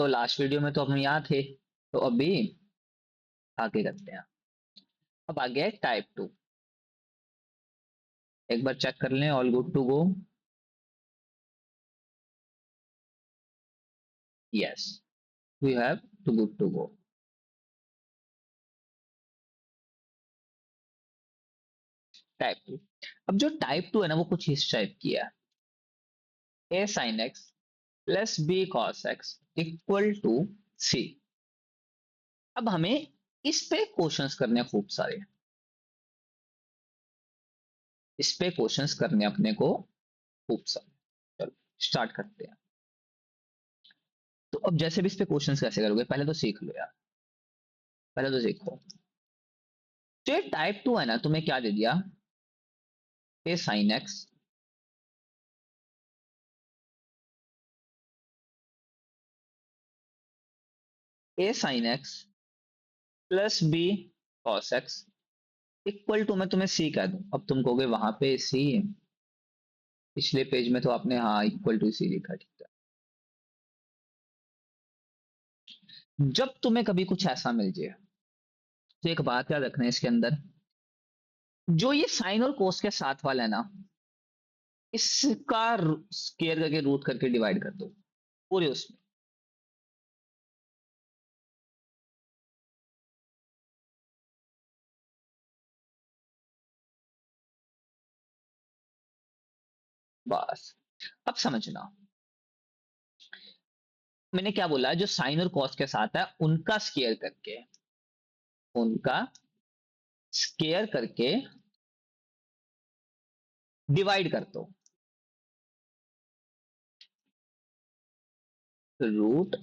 तो last video में तो हम यहाँ थे, तो अभी आगे करते हैं। अब आगे है टाइप 2। एक बार चेक कर लें, all good to go. Yes, we have to good to go. Type 2। अब जो टाइप 2 है ना, वो कुछ इस टाइप की है। A sine x plus B cos x equal to C. अब हमें इस पे क्वेश्चंस करने हैं खूब सारे। इस पे क्वेश्चंस करने हैं अपने को खूब सारे। चलो स्टार्ट करते हैं। तो अब जैसे भी इस पे क्वेश्चंस कैसे करोगे, पहले तो सीख लो यार। पहले तो सीखो। तो ये टाइप 2 है ना, तुम्हें क्या दे दिया? A sine x A sine x plus B cos x equal to, मैं तुम्हें सी कह दूं। अब तुम कहोगे वहां पे सी, पिछले पेज में तो आपने हाँ इक्वल टू सी लिखा, ठीक है। जब तुम्हें कभी कुछ ऐसा मिल जाए, तो एक बात याद रखना है इसके अंदर, जो ये साइन और कोस के साथ वाला है ना, इसका स्केयर करके रूट करके डिवाइड कर दो पूरे उसमें। बस अब समझना मैंने क्या बोला। जो साइन और कॉस के साथ है उनका स्केयर करके, उनका स्केयर करके डिवाइड कर दो, रूट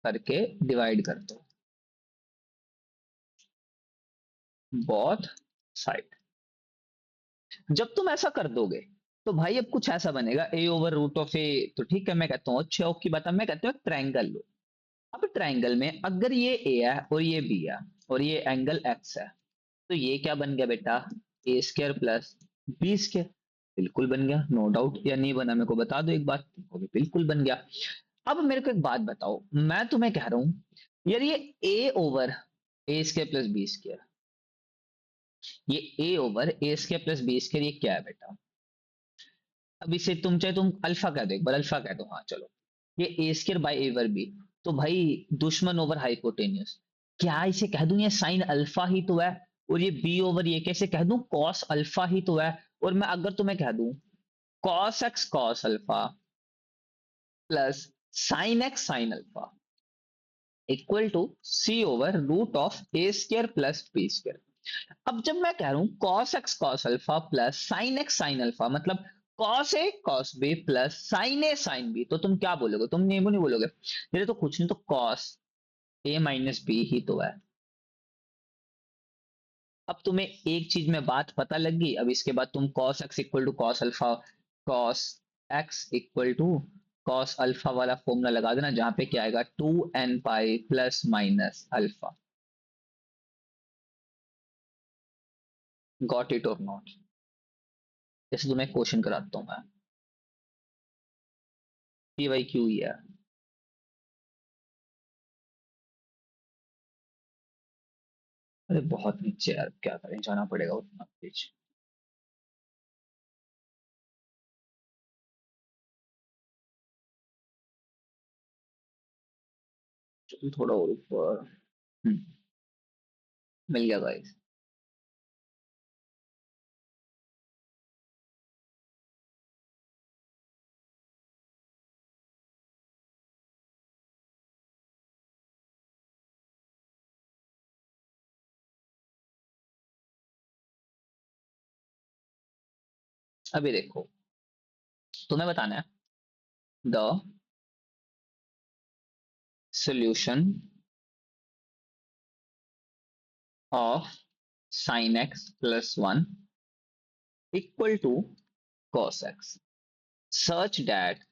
करके डिवाइड कर दो बोथ साइड। जब तुम ऐसा कर दोगे, तो भाई अब कुछ ऐसा बनेगा, ए ओवर रूट ऑफ ए। तो ठीक है, मैं कहता हूँ अच्छे की बात है, मैं कहता हूँ एक ट्रायंगल लो। अब ट्रायंगल में अगर ये ए है और ये बी है और ये एंगल एक्स है, तो ये क्या बन गया बेटा? ए स्क्वायर प्लस बी स्क्वायर। बिल्कुल बन गया, नो डाउट। या नहीं बना मेरे को बता दो एक बार। बिल्कुल बन गया। अब मेरे को एक बात बताओ, मैं तुम्हें कह रहा हूं यार, ये ए ओवर ए स्क्वायर प्लस बी स्क्वायर, ये ए ओवर ए स्क्वायर प्लस बी स्क्वायर, ये क्या है बेटा? अब इसे तुम चाहे तुम अल्फा कह दो, एक बार अल्फा कह दो, हाँ चलो। ये A square by A over B, तो भाई दुश्मन ओवर हाइपोटेन्यूस। क्या इसे कह दूं ये साइन अल्फा ही तो है, और ये बी ओवर ये कैसे कह दूं कॉस अल्फा ही तो है। और मैं अगर तुम्हें कह दूं cos x cos alpha plus sine x sine alpha equal to c over root of A square plus B square. अब जब मैं कह रहा हूं cos x cos alpha plus sin x sin alpha, मतलब cos a cos b plus sin a sin b, तो तुम क्या बोलोगे? तुम नहीं बोलोगे ये तो कुछ नहीं, तो cos a माइनस बी ही तो है। अब तुम्हें एक चीज में बात पता लग गई। अब इसके बाद तुम cos x equal to cos alpha, cos x equal to cos alpha वाला फॉर्मूला लगा देना, जहां पे क्या आएगा 2n pi plus minus alpha. Got it और नॉट? जैसे तुम्हें क्वेश्चन कराता हूं मैं, पी वाई क्यू ही है। अरे बहुत नीचे यार, क्या करें, जाना पड़ेगा उतना पेज। चलो थोड़ा और ऊपर। मिल गया गाइस। अभी देखो, तुम्हें बताना है the solution of sine x plus one equal to cos x such that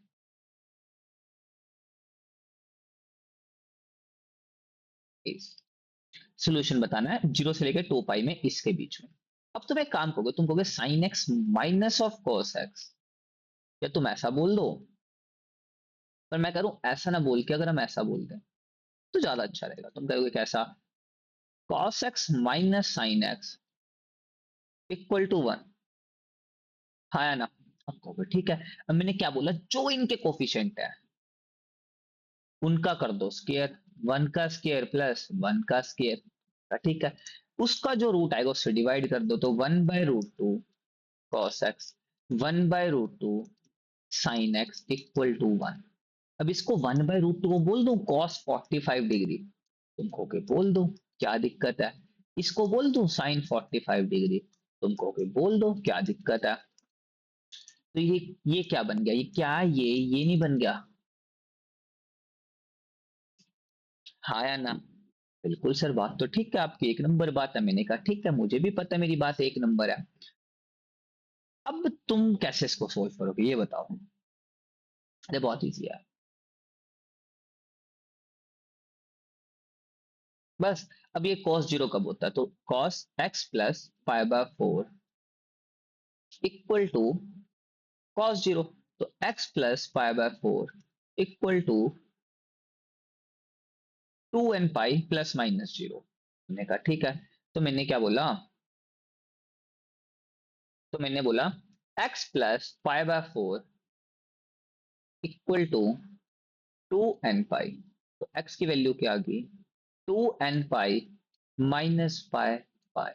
is. Solution बताना है जीरो से लेकर 2 पाई में, इसके बीच में। अब तुम एक काम करोगे, तुम कहोगे sine x minus of cos x, या तुम ऐसा बोल दो पर मैं करूं ऐसा ना बोल के, अगर हम ऐसा बोल दें तो ज्यादा अच्छा रहेगा। तुम कहोगे कैसा? cos x minus sine x equal to 1। हाँ या ना? अब कहोगे ठीक है, अब मैंने क्या बोला, जो इनके कोफिशिएंट है उनका कर दो स्केयर, 1 का स्केयर प्लस 1 का स्केयर, ठीक है। उसका जो रूट आएगा उससे डिवाइड कर दो, तो 1/√2 cos x, 1/√2 sin x equal to 1। अब इसको 1/√2 को बोल दो cos 45 डिग्री, तुम कहोगे बोल दो, क्या दिक्कत है। इसको बोल दो sin 45 डिग्री, तुम कहोगे बोल दो, क्या दिक्कत है। तो ये क्या बन गया, ये क्या है, ये नहीं बन गया। हाँ या ना? बिल्कुल सर, बात तो ठीक है आपकी, एक नंबर बात है। मैंने कहा ठीक है, मुझे भी पता है मेरी बात एक नंबर है। अब तुम कैसे इसको सोल्व करोगे ये बताओ। अरे बहुत इजी है। बस, अब ये cos 0 कब होता है, तो cos x प्लस पाई/4 इक्वल टू cos 0, तो x प्लस पाई/4 equal to 2n pi plus minus 0। मैंने कहा ठीक है, तो मैंने बोला x प्लस पाई/4 इक्वल टू 2n पाई। तो x की वैल्यू क्या आ गई, 2n पाई माइनस पाई पाई।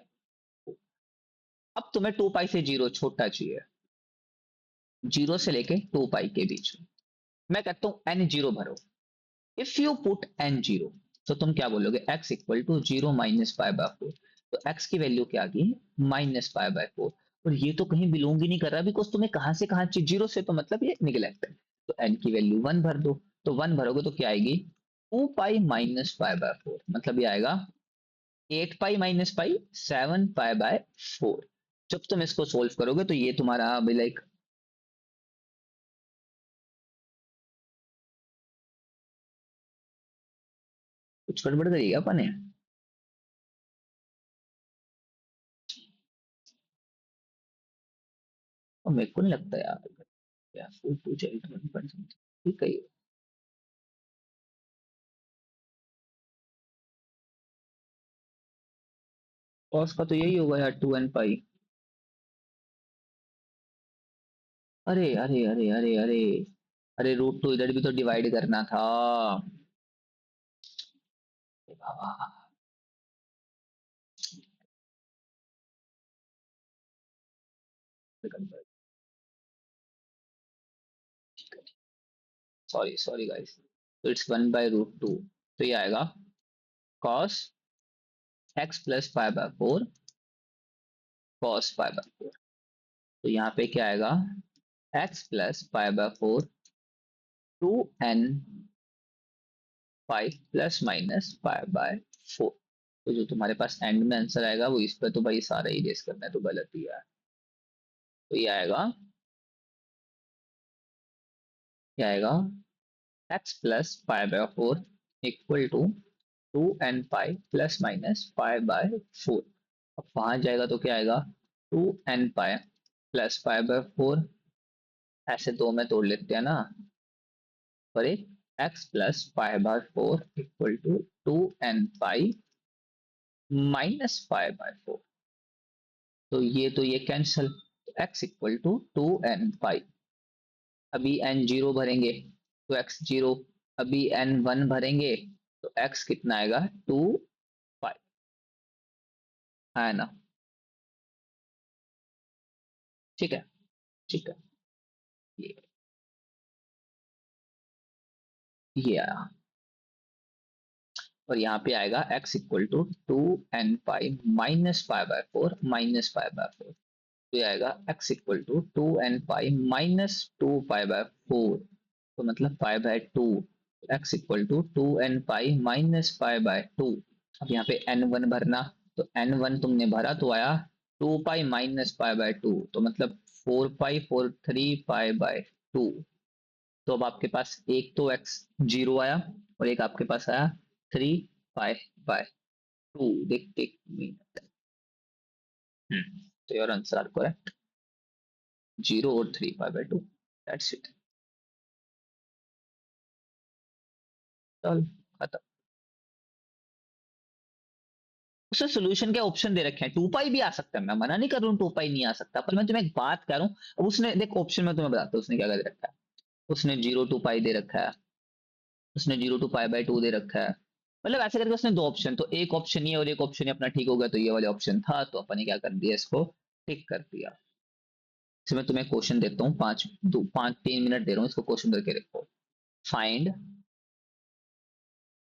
अब तुम्हें 2 पाई से जीरो छोटा चाहिए, जीरो से लेके 2 पाई के बीच में। मैं कहता हूं n जीरो भरो। If you put n zero, तो तुम क्या बोलोगे, x इक्वल टू 0 - पाई/4। तो x की वैल्यू क्या आ गई, -पाई/4। और ये तो कहीं बिलोंग ही नहीं कर रहा, बिकॉज तुम्हें कहां से कहां चाहिए, जीरो से, तो मतलब ये निगलेक्ट है। तो n की वैल्यू 1 भर दो, तो 1 भरोगे तो क्या आएगी, 2 पाई - पाई/4, मतलब ये आएगा 8 पाई माइनस पाई 7 पाई/4। जब तुम इसको सोल्व करोगे तो ये तुम्हारा अभी लाइक कुछ गड़बड़ करिएगा अपन है। और मेरे को नहीं लगता यार, या 4 2 8 1 ठीक है ये। कॉस का तो यही होगा यार, 2n पाई। अरे अरे अरे अरे अरे, अरे √2 इधर भी तो डिवाइड करना था। अरे बाबा, सॉरी सॉरी गाइस। तो इट्स 1/√2, तो ये आएगा cos x प्लस पाई/4 cos पाई/4। तो यहाँ पे क्या आएगा, x प्लस पाई/4 2n पाई प्लस माइनस पाई/4। तो जो तुम्हारे पास एंड में आंसर आएगा वो इस पे तो भाई सारा ही रेस करना है, तो गलत ही है। तो ये आएगा x प्लस पाई/4 equal to 2n pi plus minus पाई/4। अब वहां जाएगा तो क्या आएगा, 2n पाई प्लस पाई/4, ऐसे दो में तोड़ लेते हैं ना, और एक x प्लस पाई/4 equal to 2n pi minus पाई/4। तो ये cancel, x equal to 2n pi. अभी n जीरो भरेंगे तो x जीरो, अभी n 1 भरेंगे तो x कितना आएगा, 2 पाई, है ना? ठीक है, ठीक है। ये ये आया, और यहाँ पे आएगा x equal to 2n pi minus पाई/4 माइनस पाई/4। तो ये आएगा x equal to 2n pi minus 2 पाई/4, तो मतलब पाई/2। x equal to 2n pi minus पाई/2। अब यहाँ पे n1 भरना, तो n1 तुमने भरा तो आया 2 पाई माइनस पाई/2, तो मतलब 4 पाई 4 3 पाई/2। तो अब आपके पास एक तो x जीरो आया, और एक आपके पास आया 3 पाई/2। देखते एक मिनट। तो योर आंसर आर करेक्ट, 0 और 3 पाई/2, दैट्स इट। चल खत्म। उससे सोल्यूशन के ऑप्शन दे रखे हैं, 2 पाई भी आ सकता है, मैं मना नहीं कर रहा हूँ 2 पाई नहीं आ सकता, पर मैं तुम्हें एक बात कर रहा हूँ। अब उसने देख ऑप्शन में तुम्हें बताता हूँ उसने क्या कर रखा है। उसने 0 to पाई दे रखा है, उसने 0 to पाई/2 दे रखा है। मतलब ऐसे करके उसने दो ऑप्शन, तो एक ऑप्शन ये और एक ऑप्शन ये अपना ठीक हो गया, तो ये वाले ऑप्शन था तो अपन ने क्या कर दिया, इसको टिक कर दिया। इसमें मैं तुम्हें क्वेश्चन देता हूँ, 3 मिनट दे रहा हूँ इसको क्वेश्चन करके रखो। Find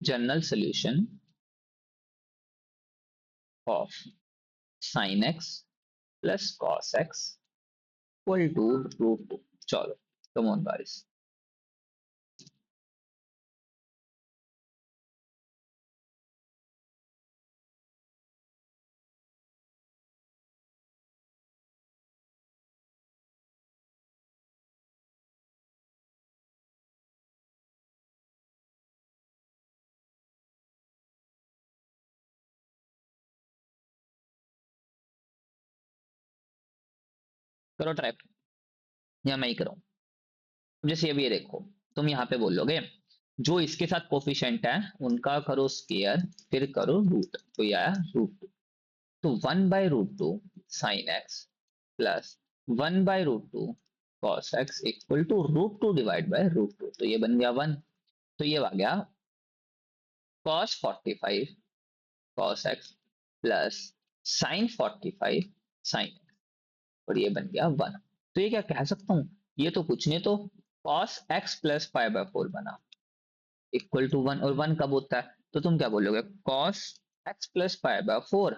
general solution of sin x plus cos x equal to √2। चलो कम ऑन गाइस। करो ट्राई, या मैं ही करूँ। जैसे अभी ये देखो, तुम यहाँ पे बोलोगे जो इसके साथ कोफिशिएंट है उनका करो स्केयर, फिर करो रूट, तो ये आया √2। तो 1/√2 sine x plus 1/√2 cos x equal to √2 divide by √2, तो ये बन गया 1। तो ये आ गया cos 45 cos x plus sin 45 sin x, और ये बन गया 1। तो ये क्या कह सकता हूं, ये तो कुछ नहीं, तो cos x प्लस पाई/4 बना इक्वल टू 1, और 1 कब होता है, तो तुम क्या बोलोगे, cos x प्लस पाई/4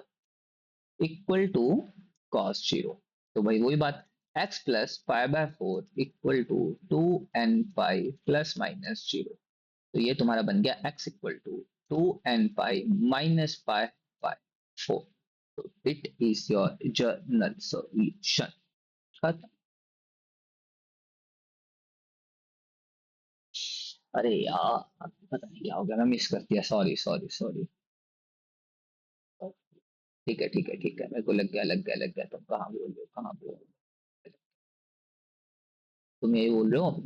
इक्वल टू cos 0। तो भाई वही बात, x प्लस पाई/4 equal to 2n pi plus minus 0। तो ये तुम्हारा बन गया x equal to 2n pi minus पाई/4। तो it is your general solution. अरे यार पता नहीं क्या हो गया, मैं मिस कर दिया, सॉरी सॉरी सॉरी। ठीक है ठीक है ठीक है, मेरे को लग गया तुम कहाँ बोल रहे हो, कहाँ बोल रहे हो। तुम यही बोल रहे हो,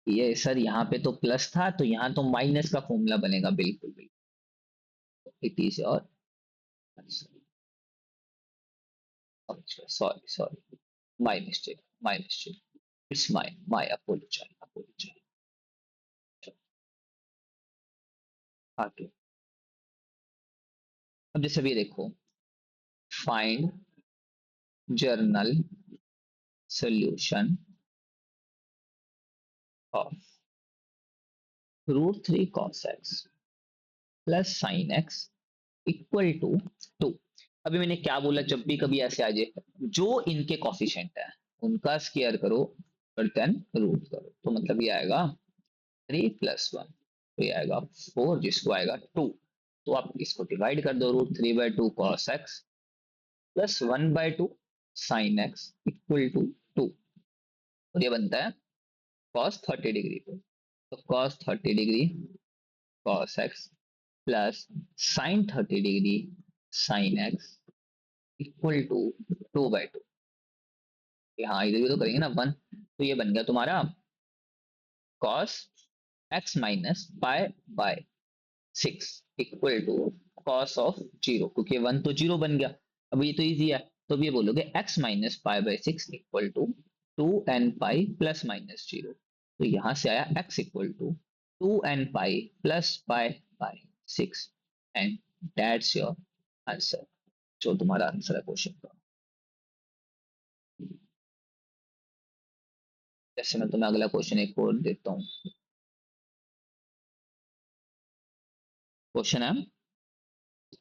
ये सर यहाँ पे तो प्लस था तो यहाँ तो माइनस का फॉर्मूला बनेगा, बिल्कुल बिल्कुल। It is your answer. Sorry sorry, my mistake, my mistake, it's my apologize apologize. आगे अब जैसे भी देखो, find general solution of √3 cos x plus sine x equal to 2। अभी मैंने क्या बोला, जब भी कभी ऐसे आ जाए जो इनके कॉफिशिएंट है उनका स्क्वायर करो और देन रूट करो, तो मतलब ये आएगा 3+1, तो ये आएगा 4, जिसको आएगा 2। तो आप इसको डिवाइड कर दो, √3/2 cos x plus 1/2 sine x equal to 2, और ये बनता है cos 30 डिग्री पे। तो cos 30 degree cos x plus sine 30 degree sine x equal to 2/2। हाँ इधर भी तो करेंगे ना 1, तो ये बन गया तुम्हारा cos x माइनस पाई/6 इक्वल टू cos ऑफ 0, क्योंकि 1 तो 0 बन गया। अब ये तो इजी है, तो अब ये बोलोगे x माइनस पाई/6 equal to 2n pi plus minus 0। तो यहां से आया x equal to 2n pi plus पाई/6, एंड दैट्स योर आंसर, जो तुम्हारा आंसर है क्वेश्चन का। जैसे मैं तुम्हें अगला क्वेश्चन एक और देता हूँ। क्वेश्चन है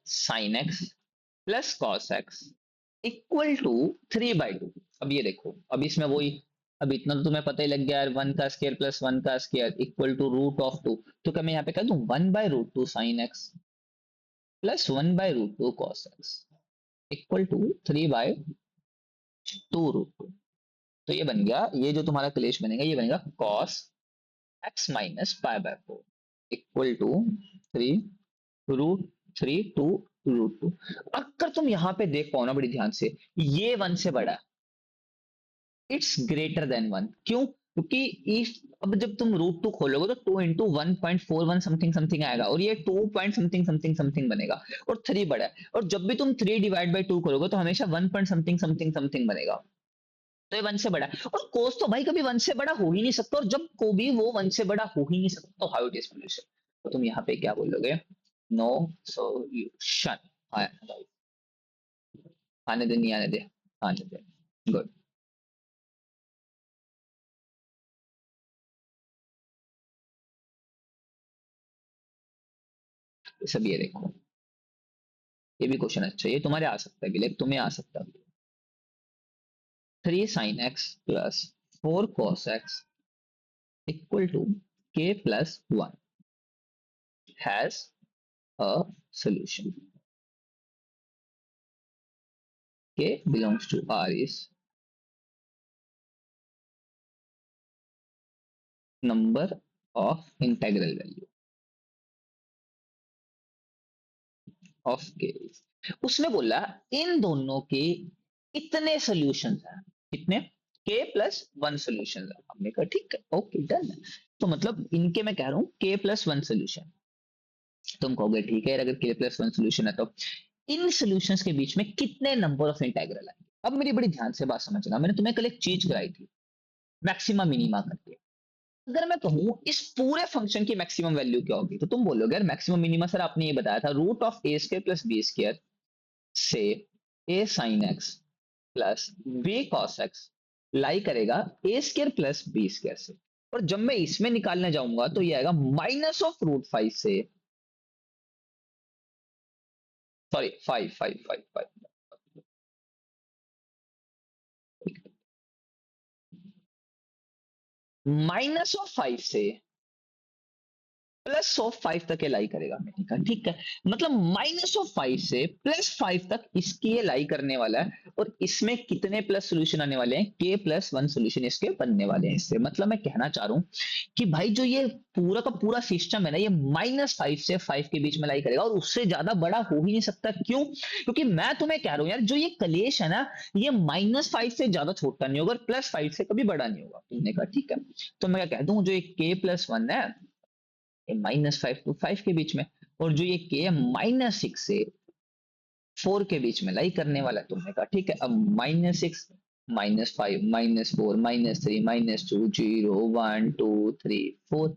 sine x plus cos x equal to 3/2। अब ये देखो, अब इसमें वही, अब इतना तो तुम्हें पता ही लग गया यार, 1 का स्क्वायर प्लस 1 का स्क्वायर इक्वल टू √2। तो क्या मैं यहाँ पे कर दूं 1/√2 sine x plus 1/√2 cos x equal to 3/2 √2। तो ये बन गया, ये जो तुम्हारा क्लेश बनेगा ये बनेगा कॉस एक्स माइनस पाई/4 इक्वल टू 3√3 2 √2। अगर तुम यहां पे देख पाओ ना बड़ी ध्यान से, ये 1 से बड़ा है, इट्स ग्रेटर देन 1। क्यों, क्योंकि इफ अब जब तुम रूट टू खोलोगे तो 2 into 1.41 समथिंग समथिंग आएगा और ये 2 पॉइंट समथिंग समथिंग समथिंग बनेगा और 3 बड़ा है, और जब भी तुम 3 डिवाइड बाई 2 करोगे तो हमेशा 1 पॉइंट समथिंग समथिंग समथिंग बनेगा। तो ये 1 से बड़ा है, और कोस तो भाई कभी 1 से बड़ा हो ही नहीं सकता, और जब को भी वो 1 से बड़ा हो ही नहीं सकता तो हाउ इट इज सॉल्यूशन। तो तुम यहाँ पे क्या बोलोगे, नो सॉल्यूशन। आने दे, नहीं आने दे, आने दे, गुड। सब ये देखो, ये भी क्वेश्चन अच्छा है, ये तुम्हारे आ सकता है भी, लाइक तुम्हें आ सकता है। 3 sin x plus 4 cos x equal to k plus 1 has a solution. K belongs to R is number of integral value of k। उसने बोला इन दोनों के इतने सॉल्यूशंस हैं, कितने, k प्लस 1 सॉल्यूशन है। हमने कहा ठीक है, ओके डन। तो मतलब इनके मैं कह रहा हूँ k प्लस 1 सॉल्यूशन। तुम कहोगे ठीक है यार, अगर k प्लस 1 सॉल्यूशन है तो इन सॉल्यूशंस के बीच में कितने नंबर ऑफ इंटेग्रल आएंगे। अब मेरी बड़ी ध्यान से बात समझना, मैंने तुम्हें कल एक चीज कराई थी, मैक्सिमम मिनिमा करके। अगर मैं कहूं इस पूरे फंक्शन की मैक्सिमम वैल्यू क्या होगी, तो तुम बोलोगे यार मैक्सिमम मिनिमा सर आपने ये बताया था root of A square plus B square से A sine x plus B cos x lie करेगा A square plus B square से। और जब मैं इसमें निकालने जाऊंगा तो ये आएगा माइनस ऑफ रूट 5 से, सॉरी 5 माइनस ऑफ 5 से प्लस ऑफ 5 तक ये लाई करेगा। मैंने कहा ठीक है, मतलब माइनस ऑफ 5 से प्लस 5 तक इसकी ये लाई करने वाला है, और इसमें कितने प्लस सोल्यूशन आने वाले हैं, के प्लस 1 सोल्यूशन इसके बनने वाले हैं। इससे मतलब मैं कहना चाह रहा हूं कि भाई जो ये पूरा का पूरा सिस्टम है ना, ये -5 से 5 के बीच में लाई करेगा, और उससे ज्यादा बड़ा हो ही नहीं सकता। क्यों? क्योंकि मैं तुम्हें कह रहा हूं यार, जो ये कलेश है ना, ये -5 से ज्यादा छोटा नहीं होगा और +5 से कभी बड़ा नहीं होगा। तुमने कहा ठीक है, तो मैं क्या कह दूं, जो ये के प्लस 1 है -5 to 5 के बीच में, और जो ये के है -6 से 4 के बीच में लाई करने वाला है। तुमने कहा ठीक है, अब -6 -5 -4 -3 -2 0 1 2 3 4।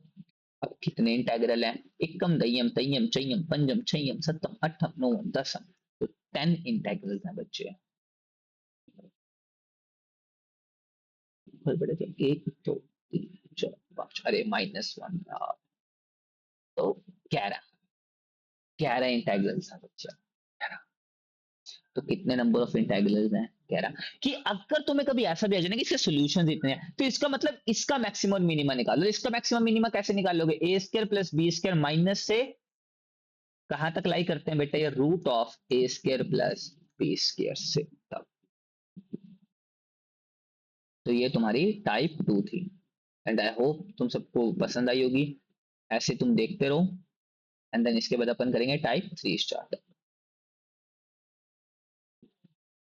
अब कितने इंटेग्रल हैं, एकम दयम तयम चयम पंजम छयम सप्तम अठम नवम दसम, तो 10 इंटेग्रल हैं बच्चे। बड़े थे, 1 2 3 4 5, अरे -1, तो 11 11 इंटेग्रल्स हैं बच्चे। तो कितने नंबर ऑफ इंटेग्रल्स हैं, कह रहा कि अगर तुम्हें कभी ऐसा भी आ जाए ना कि इसके सॉल्यूशंस इतने हैं, तो इसका मतलब इसका मैक्सिमम मिनिमा निकालो। इसका मैक्सिमम मिनिमा कैसे निकालोगे, A square plus B square minus से कहां तक लाई करते हैं बेटा, ये root of A square plus B square से तब। तो ये तुम्हारी टाइप 2 थी, एंड आई होप तुम सबको पसंद आई होगी। ऐसे तुम देखते रहो, एंड देन इसके बाद अपन करेंगे टाइप 3 स्टार्ट।